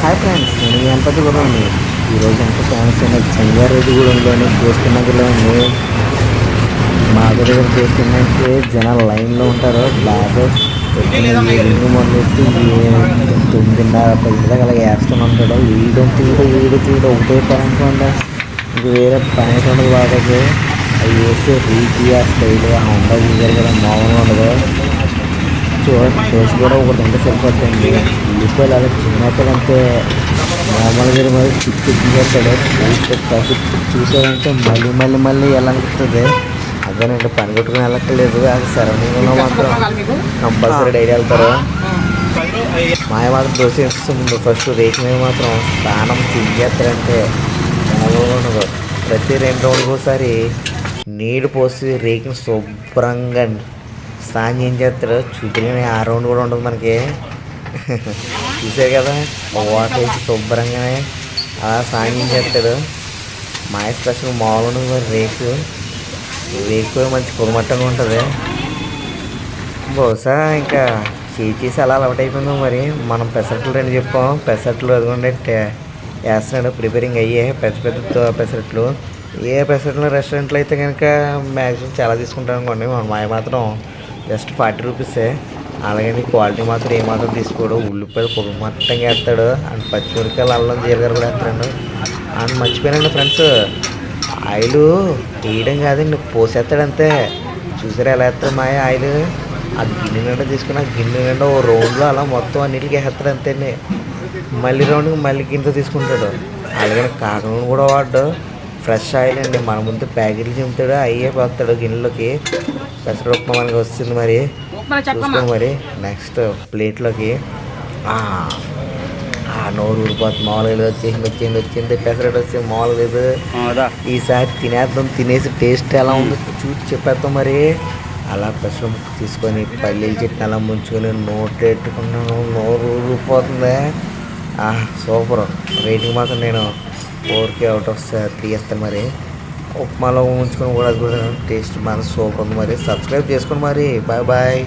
Hi friends, నేను మీ గణపతి గురండి. ఈరోజు ఎంత ఫేమస్ అయిన జంగారెడ్డిగూడెంలోని దోస్తునగర్లోని మాధురి గారు చేస్తుందంటే జనాలు లైన్లో ఉంటారు. గ్లాస్ ఈవినింగ్ మొదలెట్టి 9:30 దాకా అలా వేస్తూనే ఉంటాడు. ఈడు ఒకటే పని అనుకోండి, ఇంక వేరే పని అయితే ఉండదు. బాబాకి అవి వేస్తే రీతి ఆ స్టైల్ ఆ ఉండదు చూసారు కదా, మామూలుగా ఉండదు. టేస్ట్ కూడా ఒకటి ఉంటే సరిపోతుంది. ఉల్లిపాయలు అలా చిన్నపిల్లంటే మామూలుగా మరి చేస్తాడు. కాఫీ చూసారంటే మళ్ళీ వెళ్ళనిపిస్తుంది. అదేనండి, పని కొట్టుకుని వెళ్ళక్కర్లేదు. అది సరౌండింగ్లో మాత్రం కంపల్సరీ డైలీ వెళ్తారు. మాయ మాత్రం దోశ వేస్తుంది. ఫస్ట్ రేకి మీద మాత్రం స్నానం చేస్తారంటే మామూలుగా ఉండదు. ప్రతి 2 రోజులకు ఒకసారి నీళ్ళు పోసి రేకిని శుభ్రంగా స్నానం ఏం చేస్తాడు. చూపిన ఆ రౌండ్ కూడా ఉండదు మనకి. చూసారు కదా, వాటర్ వేసి శుభ్రంగానే అలా స్నానం చేస్తాడు. మాయ స్పెషల్ మామూలు ఉండదు. మరి రేకు మంచి కురమట్టంగా ఉంటుంది. బహుశా ఇంకా చేసి అలా అలవాటు అయిపోయిందో మరి. మనం పెసరట్లు 2 చెప్పాం. పెసరట్లు అదిగోండి వేస్తున్నాడు. ప్రిపేరింగ్ అయ్యే పెద్ద పెసరట్లు. ఏ పెసరట్లు రెస్టారెంట్లో అయితే కనుక మ్యాక్సిమం చాలా తీసుకుంటాం అనుకోండి. మన మాయ మాత్రం జస్ట్ 40 రూపీసే. అలాగే క్వాలిటీ మాత్రం ఏమాత్రం తీసుకోడు. ఉల్లిపాయలు కురమట్టంగా వేస్తాడు. అండ్ పచ్చిమిరకాయలు, అల్లం, జీలకర్ర కూడా వేస్తాడు. అండ్ మర్చిపోయానండి ఫ్రెండ్స్, ఆయిల్ వేయడం కాదండి, పోసేస్తాడు అంతే. చూసారా ఎలా వేస్తాడు మాయ ఆయిల్. ఆ గిన్నె నిండా తీసుకుని ఆ గిన్నె నిండా ఓ రౌండ్లో అలా మొత్తం అన్నిటికీ వేస్తాడు అంతే అండి. మళ్ళీ రౌండ్కి మళ్ళీ గిన్నెతో తీసుకుంటాడు. అలాగే కాకుండా కూడా వాడు ఫ్రెష్ ఆయిల్ అండి. మన ముందు ప్యాకెట్లు చింపుతాడు, అయ్యే పోతాడు గిన్నెలోకి. పెసర ఉప్మా మనకి వస్తుంది మరి. చూసుకోండి మరి. నెక్స్ట్ ప్లేట్లోకి నోరు ఊరిపోతుంది. మామూలుగా వచ్చింది పెసరట్టు వచ్చి మామూలుగా లేదు. ఈసారి తినేద్దాం, తినేసి టేస్ట్ ఎలా ఉందో చూసి చెప్పేద్దాం మరి. అలా పెసర ముక్క తీసుకొని పల్లీలు చెట్టు అలా ముంచుకొని నోట్లో పెట్టుకున్నాను. నోరు ఊరిపోతుంది. సూపర్. రేటింగ్ మాత్రం నేను 4కి అవుట్ ఆఫ్ 3 ఇస్తాను మరి. ఉప్మాలో ఉంచుకొని కూడా అది కూడా టేస్ట్ మాత్రం సూపర్ ఉంది మరి. సబ్స్క్రైబ్ చేసుకోండి మరి. Bye bye.